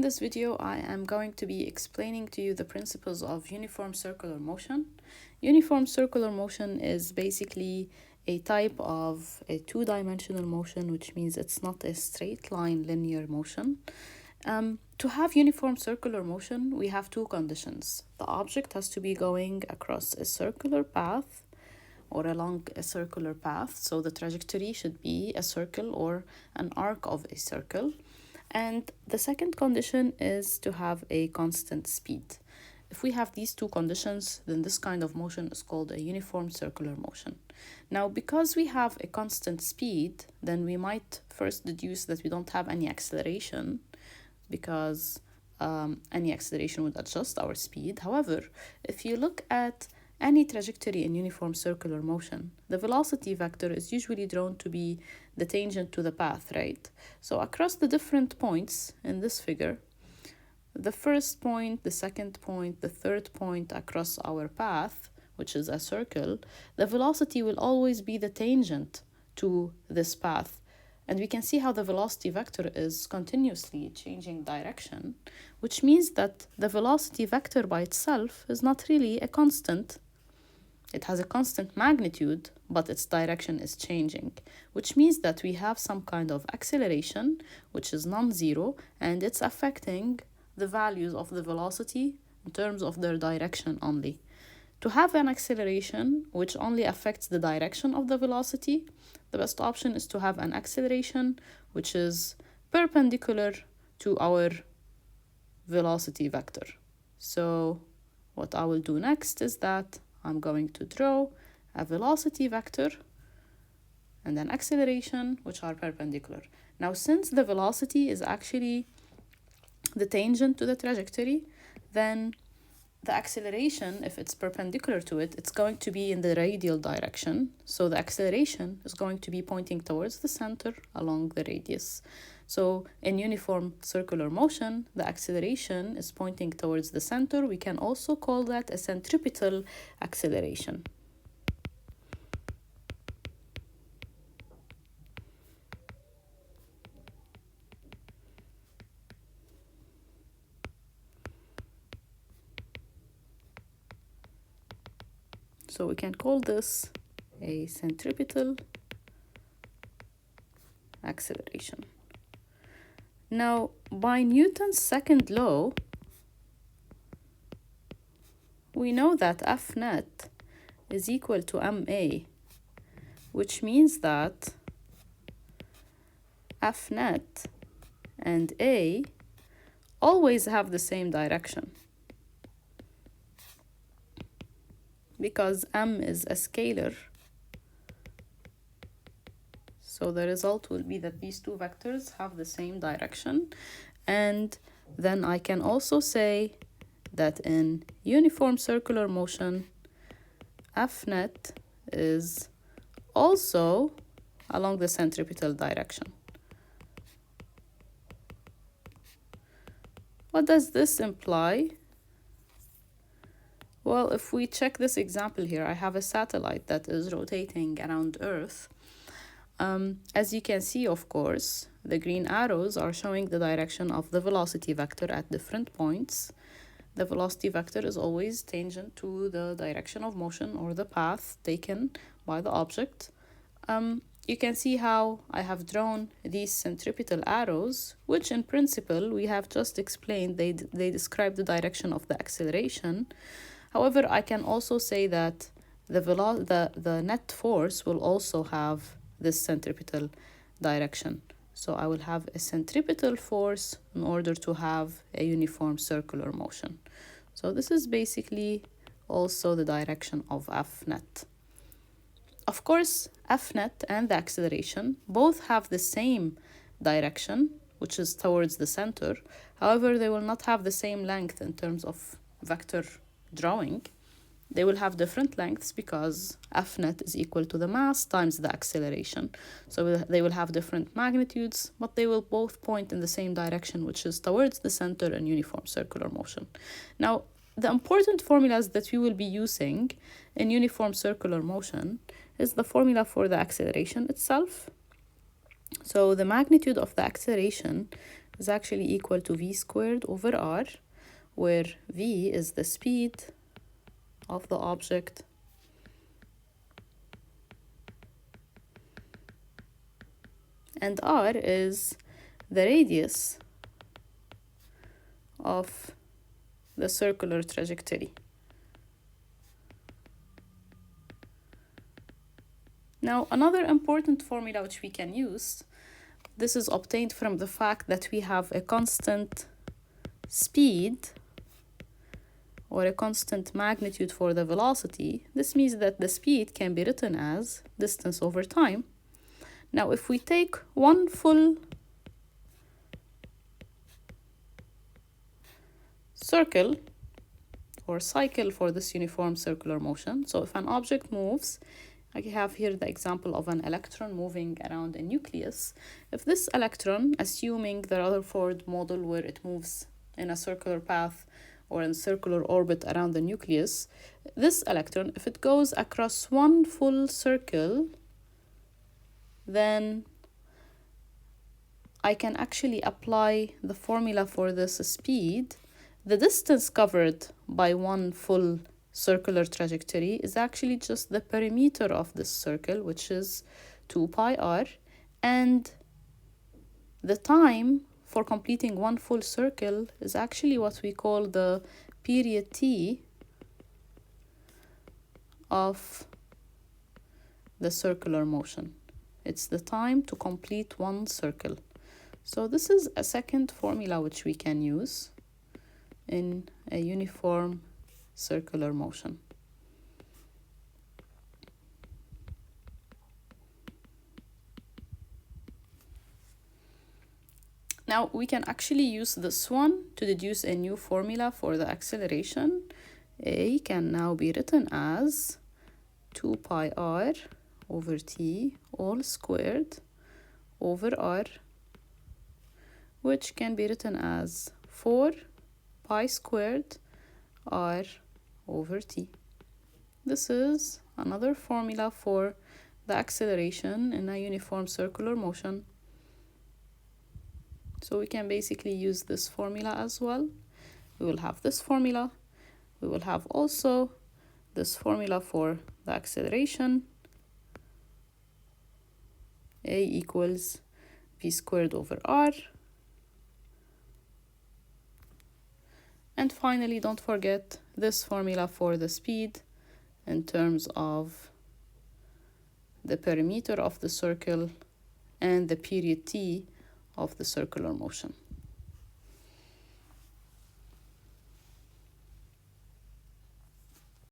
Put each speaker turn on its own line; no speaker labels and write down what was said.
this video, I am going to be explaining to you the principles of uniform circular motion. Uniform circular motion is basically a type of a two-dimensional motion, which means it's not a straight line linear motion. To have uniform circular motion, we have two conditions. The object has to be going across a circular path or along a circular path, so the trajectory should be a circle or an arc of a circle. And the second condition is to have a constant speed. If we have these two conditions, then this kind of motion is called a uniform circular motion. Now, because we have a constant speed, then we might first deduce that we don't have any acceleration, because any acceleration would adjust our speed. However, if you look at any trajectory in uniform circular motion, the velocity vector is usually drawn to be the tangent to the path, right? So across the different points in this figure, the first point, the second point, the third point across our path, which is a circle, the velocity will always be the tangent to this path. And we can see how the velocity vector is continuously changing direction, which means that the velocity vector by itself is not really a constant. It has a constant magnitude, but its direction is changing, which means that we have some kind of acceleration, which is non-zero, and it's affecting the values of the velocity in terms of their direction only. To have an acceleration which only affects the direction of the velocity, the best option is to have an acceleration which is perpendicular to our velocity vector. So what I will do next is that I'm going to draw a velocity vector and an acceleration which are perpendicular. Now, since the velocity is actually the tangent to the trajectory, then the acceleration, if it's perpendicular to it, it's going to be in the radial direction. So the acceleration is going to be pointing towards the center along the radius. So in uniform circular motion, the acceleration is pointing towards the center. We can also call that a centripetal acceleration. So we can call this a centripetal acceleration. Now, by Newton's second law, we know that F net is equal to ma, which means that F net and a always have the same direction, because m is a scalar. So the result will be that these two vectors have the same direction. And then I can also say that in uniform circular motion, F net is also along the centripetal direction. What does this imply? Well, if we check this example here, I have a satellite that is rotating around Earth. As you can see, of course, the green arrows are showing the direction of the velocity vector at different points. The velocity vector is always tangent to the direction of motion or the path taken by the object. You can see how I have drawn these centripetal arrows, which in principle we have just explained. They describe the direction of the acceleration. However, I can also say that the net force will also have this centripetal direction. So I will have a centripetal force in order to have a uniform circular motion. So this is basically also the direction of F net. Of course, F net and the acceleration both have the same direction, which is towards the center. However, they will not have the same length in terms of vector drawing. They will have different lengths because F net is equal to the mass times the acceleration. So they will have different magnitudes, but they will both point in the same direction, which is towards the center in uniform circular motion. Now, the important formulas that we will be using in uniform circular motion is the formula for the acceleration itself. So the magnitude of the acceleration is actually equal to v squared over r, where v is the speed of the object and r is the radius of the circular trajectory. Now, another important formula which we can use, this is obtained from the fact that we have a constant speed or a constant magnitude for the velocity. This means that the speed can be written as distance over time. Now, if we take one full circle or cycle for this uniform circular motion, so if an object moves, I have here the example of an electron moving around a nucleus. If this electron, assuming the Rutherford model where it moves in a circular path or in circular orbit around the nucleus, this electron, if it goes across one full circle, then I can actually apply the formula for this speed. The distance covered by one full circular trajectory is actually just the perimeter of this circle, which is 2 pi r, and the time for completing one full circle is actually what we call the period t of the circular motion. It's the time to complete one circle. So this is a second formula which we can use in a uniform circular motion. Now we can actually use this one to deduce a new formula for the acceleration. A can now be written as 2 pi r over t all squared over r, which can be written as 4 pi squared r over t. This is another formula for the acceleration in a uniform circular motion. So we can basically use this formula as well. We will have this formula. We will have also this formula for the acceleration. A equals v squared over r. And finally, don't forget this formula for the speed in terms of the perimeter of the circle and the period t of the circular motion.